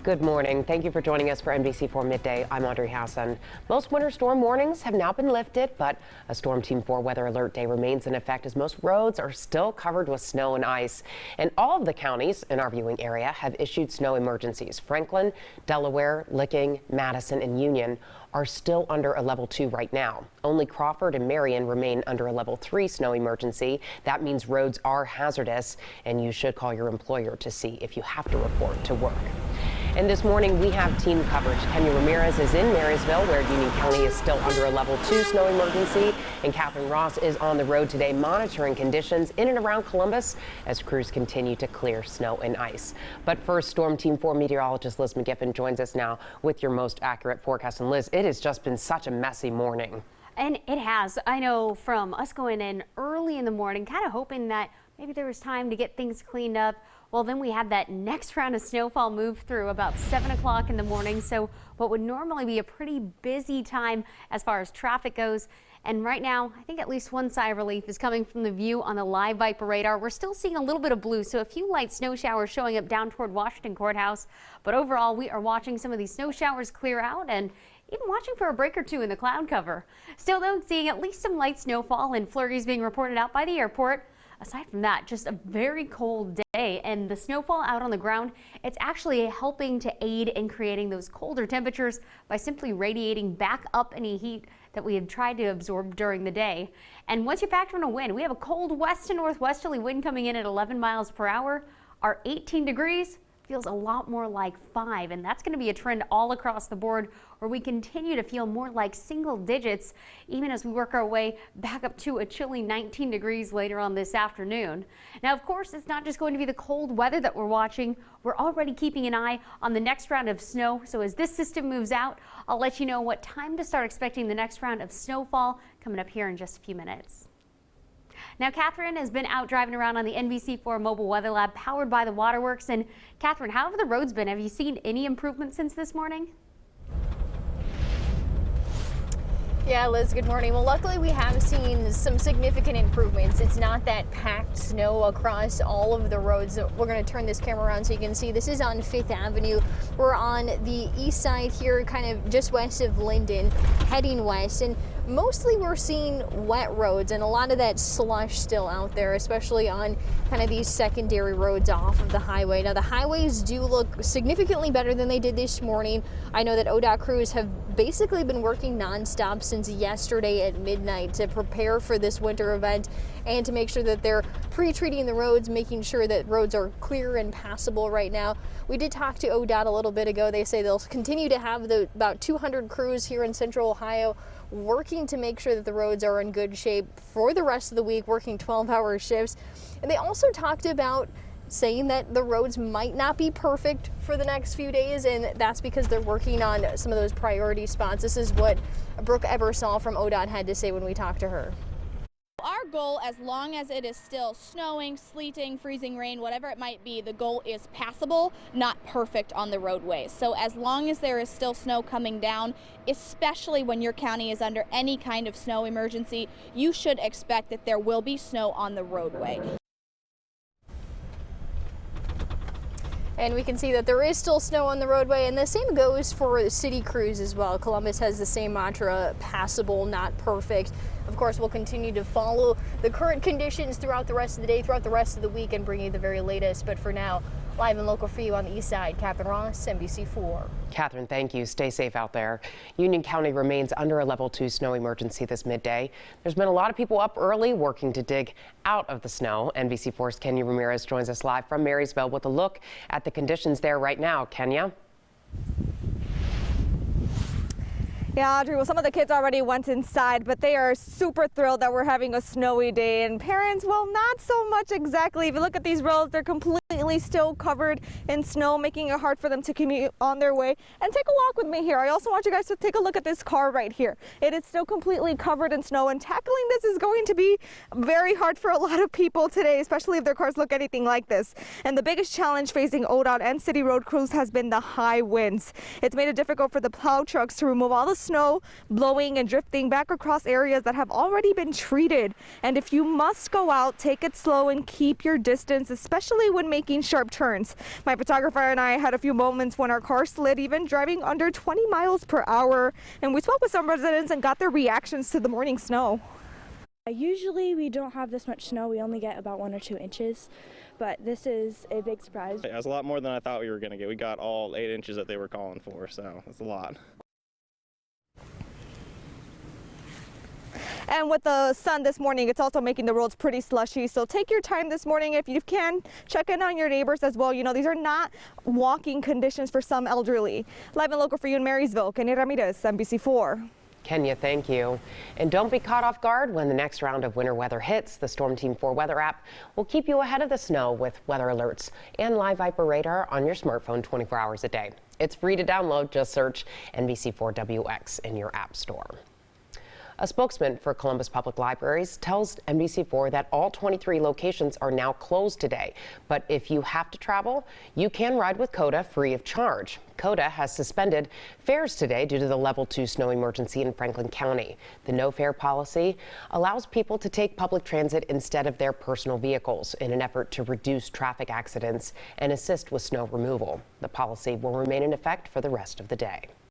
Good morning. Thank you for joining us for NBC4 Midday. I'm Audrey Hassan. Most winter storm warnings have now been lifted, but a Storm Team 4 weather alert day remains in effect as most roads are still covered with snow and ice. And all of the counties in our viewing area have issued snow emergencies. Franklin, Delaware, Licking, Madison, and Union are still under a level 2 right now. Only Crawford and Marion remain under a level 3 snow emergency. That means roads are hazardous, and you should call your employer to see if you have to report to work. And this morning, we have team coverage. Kenya Ramirez is in Marysville, where Union County is still under a level 2 snow emergency. And Catherine Ross is on the road today monitoring conditions in and around Columbus as crews continue to clear snow and ice. But first, Storm Team 4 meteorologist Liz McGiffin joins us now with your most accurate forecast. And Liz, it has just been such a messy morning. And it has. I know from us going in early in the morning, kind of hoping that maybe there was time to get things cleaned up. Well, then we had that next round of snowfall move through about 7 o'clock in the morning. So what would normally be a pretty busy time as far as traffic goes. And right now, I think at least one sigh of relief is coming from the view on the live Viper radar. We're still seeing a little bit of blue, so a few light snow showers showing up down toward Washington Courthouse. But overall, we are watching some of these snow showers clear out and even watching for a break or two in the cloud cover. Still, though, seeing at least some light snowfall and flurries being reported out by the airport. Aside from that, just a very cold day, and the snowfall out on the ground, it's actually helping to aid in creating those colder temperatures by simply radiating back up any heat that we had tried to absorb during the day. And once you factor in a wind, we have a cold west to northwesterly wind coming in at 11 miles per hour. Our 18 degrees feels a lot more like 5, and that's going to be a trend all across the board, where we continue to feel more like single digits even as we work our way back up to a chilly 19 degrees later on this afternoon. Now, of course, it's not just going to be the cold weather that we're watching. We're already keeping an eye on the next round of snow, so as this system moves out, I'll let you know what time to start expecting the next round of snowfall coming up here in just a few minutes. Now, Catherine has been out driving around on the NBC4 mobile weather lab powered by the waterworks. And Catherine, how have the roads been? Have you seen any improvement since this morning? Yeah, Liz, good morning. Well, luckily we have seen some significant improvements. It's not that packed snow across all of the roads. We're going to turn this camera around so you can see. This is on 5th Avenue. We're on the east side here, kind of just west of Linden, heading west. And mostly we're seeing wet roads and a lot of that slush still out there, especially on kind of these secondary roads off of the highway. Now, the highways do look significantly better than they did this morning. I know that ODOT crews have basically been working nonstop since yesterday at midnight to prepare for this winter event and to make sure that they're pre-treating the roads, making sure that roads are clear and passable right now. We did talk to ODOT a little bit ago. They say they'll continue to have about 200 crews here in Central Ohio working to make sure that the roads are in good shape for the rest of the week, working 12-hour shifts. And they also talked about saying that the roads might not be perfect for the next few days, and that's because they're working on some of those priority spots. This is what Brooke Ebersol from ODOT had to say when we talked to her. Our goal, as long as it is still snowing, sleeting, freezing rain, whatever it might be, the goal is passable, not perfect on the roadways. So as long as there is still snow coming down, especially when your county is under any kind of snow emergency, you should expect that there will be snow on the roadway. And we can see that there is still snow on the roadway, and the same goes for city crews as well. Columbus has the same mantra, passable, not perfect. Of course, we'll continue to follow the current conditions throughout the rest of the day, throughout the rest of the week, and bring you the very latest. But for now, live and local for you on the east side, Catherine Ross, NBC4. Catherine, thank you. Stay safe out there. Union County remains under a level 2 snow emergency this midday. There's been a lot of people up early working to dig out of the snow. NBC4's Kenya Ramirez joins us live from Marysville with a look at the conditions there right now. Kenya? Yeah, Audrey, well, some of the kids already went inside, but they are super thrilled that we're having a snowy day. And parents, well, not so much exactly. If you look at these roads, they're completely still covered in snow, making it hard for them to commute on their way. And take a walk with me here. I also want you guys to take a look at this car right here. It is still completely covered in snow, and tackling this is going to be very hard for a lot of people today, especially if their cars look anything like this. And the biggest challenge facing ODOT and city road crews has been the high winds. It's made it difficult for the plow trucks to remove all the snow blowing and drifting back across areas that have already been treated. And if you must go out, take it slow and keep your distance, especially when making sharp turns. My photographer and I had a few moments when our car slid, even driving under 20 miles per hour. And we spoke with some residents and got their reactions to the morning snow. Usually we don't have this much snow. We only get about 1 or 2 inches, but this is a big surprise. It was a lot more than I thought we were going to get. We got all 8 inches that they were calling for, so it's a lot. And with the sun this morning, it's also making the roads pretty slushy. So take your time this morning if you can. Check in on your neighbors as well. You know, these are not walking conditions for some elderly. Live and local for you in Marysville, Kenya Ramirez, NBC4. Kenya, thank you. And don't be caught off guard when the next round of winter weather hits. The Storm Team 4 weather app will keep you ahead of the snow with weather alerts and live Viper radar on your smartphone 24 hours a day. It's free to download. Just search NBC4WX in your app store. A spokesman for Columbus Public Libraries tells NBC4 that all 23 locations are now closed today. But if you have to travel, you can ride with COTA free of charge. COTA has suspended fares today due to the level 2 snow emergency in Franklin County. The no fare policy allows people to take public transit instead of their personal vehicles in an effort to reduce traffic accidents and assist with snow removal. The policy will remain in effect for the rest of the day.